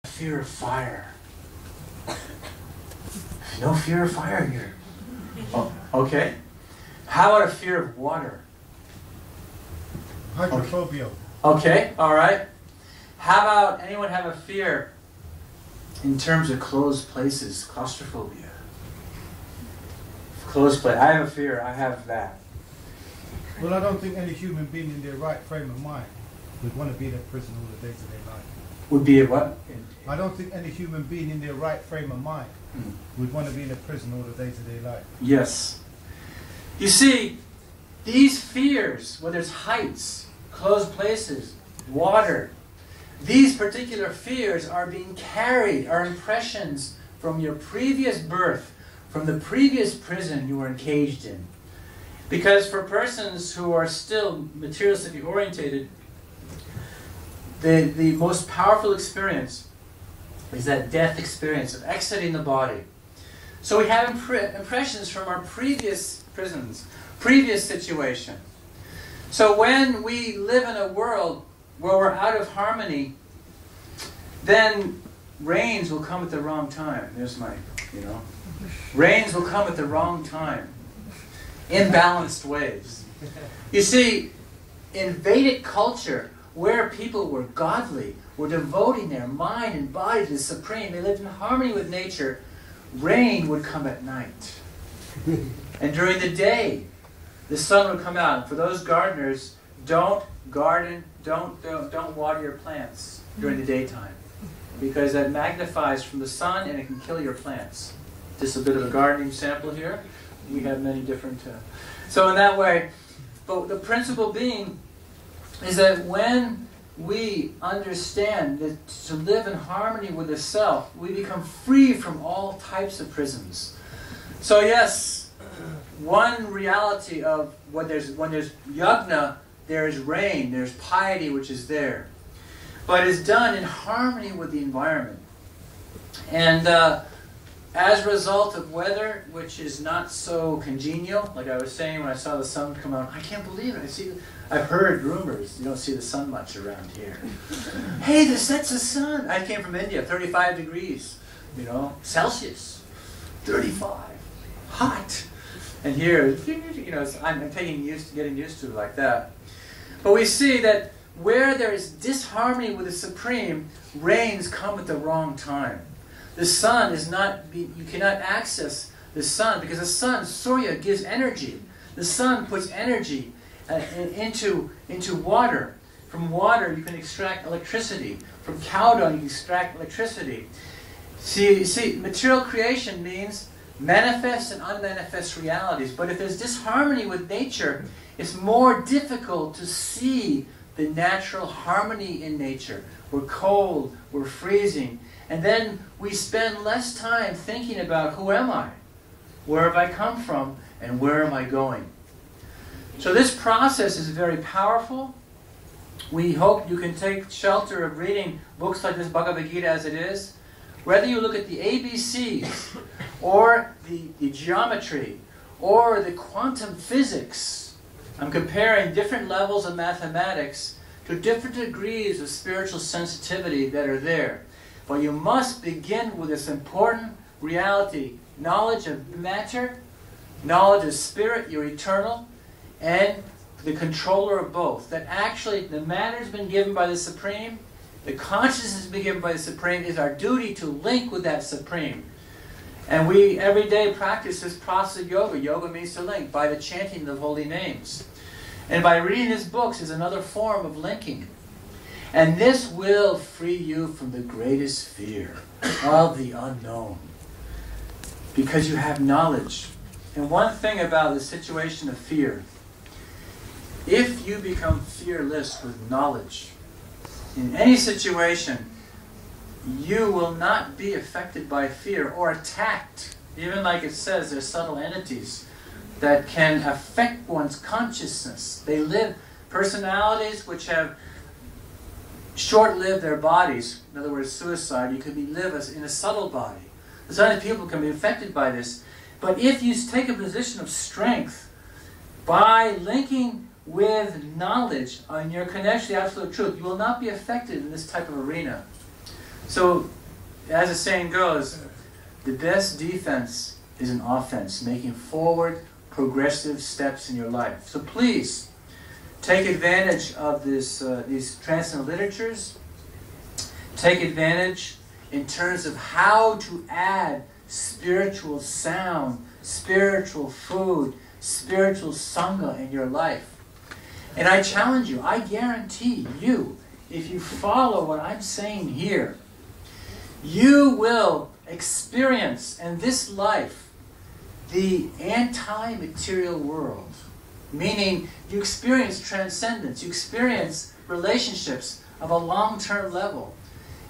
Fear of fire. No fear of fire here. Oh, okay. How about a fear of water? Hydrophobia. Okay, all right. How about anyone have a fear in terms of closed places? Claustrophobia. Closed place. I have a fear. I have that. Well, I don't think any human being in their right frame of mind would want to be in a prison all the days of their life. Would be a what? I don't think any human being in their right frame of mind would want to be in a prison all the days of their life. Yes. You see, these fears, whether it's heights, closed places, water, these particular fears are being carried, are impressions from your previous birth, from the previous prison you were encaged in. Because for persons who are still materialistically orientated, the most powerful experience is that death experience of exiting the body. So we have impressions from our previous prisons, previous situation. So when we live in a world where we're out of harmony, then rains will come at the wrong time. There's my, rains will come at the wrong time. Imbalanced waves. You see, in Vedic culture, where people were godly, were devoting their mind and body to the Supreme, they lived in harmony with nature, rain would come at night. And during the day, the sun would come out. And for those gardeners, don't garden, don't water your plants during the daytime, because that magnifies from the sun and it can kill your plants. Just a bit of a gardening sample here. We have many different... So in that way, but the principle being is that when we understand that to live in harmony with the self, we become free from all types of prisons. So yes, one reality of when there's yajna, there is rain, there's piety which is there. But it's done in harmony with the environment. And as a result of weather, which is not so congenial, like I was saying when I saw the sun come out, I can't believe it. I've heard rumors, you don't see the sun much around here. Hey, that's the sun. I came from India, 35 degrees, Celsius, 35, hot. And here, I'm getting used to it like that. But we see that where there is disharmony with the Supreme, rains come at the wrong time. The sun is not, you cannot access the sun because the sun, Surya, gives energy. The sun puts energy into water. From water you can extract electricity. From cow dung you can extract electricity. See, material creation means manifest and unmanifest realities. But if there's disharmony with nature, it's more difficult to see the natural harmony in nature. We're cold, we're freezing. And then we spend less time thinking about who am I? Where have I come from? And where am I going? So this process is very powerful. We hope you can take shelter of reading books like this Bhagavad Gita as it is. Whether you look at the ABCs, or the geometry, or the quantum physics, I'm comparing different levels of mathematics to different degrees of spiritual sensitivity that are there. But you must begin with this important reality. Knowledge of matter, knowledge of spirit, you're eternal, and the controller of both. That actually the matter has been given by the Supreme, the consciousness has been given by the Supreme. It is our duty to link with that Supreme. And we every day practice this process of yoga. Yoga means to link by the chanting of holy names. And by reading his books is another form of linking. And this will free you from the greatest fear of the unknown. Because you have knowledge. And one thing about the situation of fear, if you become fearless with knowledge, in any situation, you will not be affected by fear or attacked. Even like it says, there's subtle entities that can affect one's consciousness. They live personalities which have short-lived their bodies. In other words, suicide. You could live in a subtle body. Some people can be affected by this. But if you take a position of strength by linking with knowledge on your connection to the absolute truth, you will not be affected in this type of arena. So, as the saying goes, the best defense is an offense, making forward, progressive steps in your life. So please, take advantage of these transcendental literatures. Take advantage in terms of how to add spiritual sound, spiritual food, spiritual sangha in your life. And I challenge you, I guarantee you, if you follow what I'm saying here, you will experience in this life the anti-material world. Meaning you experience transcendence, you experience relationships of a long-term level.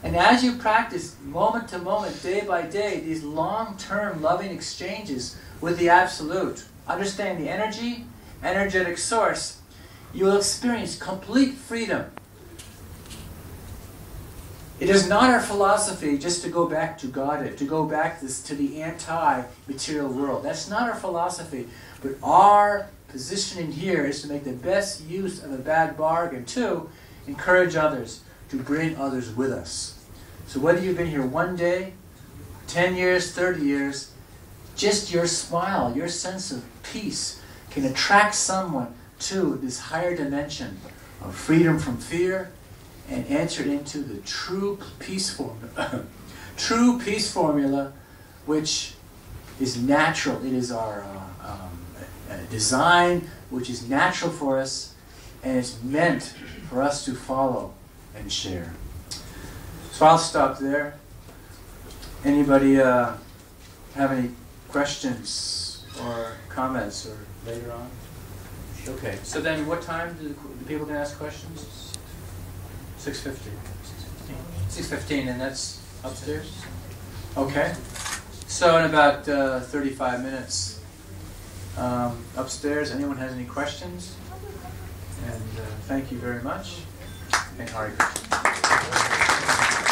And as you practice moment to moment, day by day, these long-term loving exchanges with the Absolute, understand the energy, energetic source, you will experience complete freedom. It is not our philosophy just to go back to Godhead, to go back to the anti-material world. That's not our philosophy. But our positioning here is to make the best use of a bad bargain, to encourage others, to bring others with us. So whether you've been here 1 day, 10 years, 30 years, just your smile, your sense of peace can attract someone to this higher dimension of freedom from fear and enter into the true peace formula. True peace formula, which is natural. It is our design, which is natural for us, and it's meant for us to follow and share. So I'll stop there. Anybody have any questions or comments or later on? Okay, so then what time do the people can ask questions? 6:50. 6:15, and that's upstairs? Okay. So in about 35 minutes upstairs, anyone has any questions? And thank you very much. And Hare Krishna.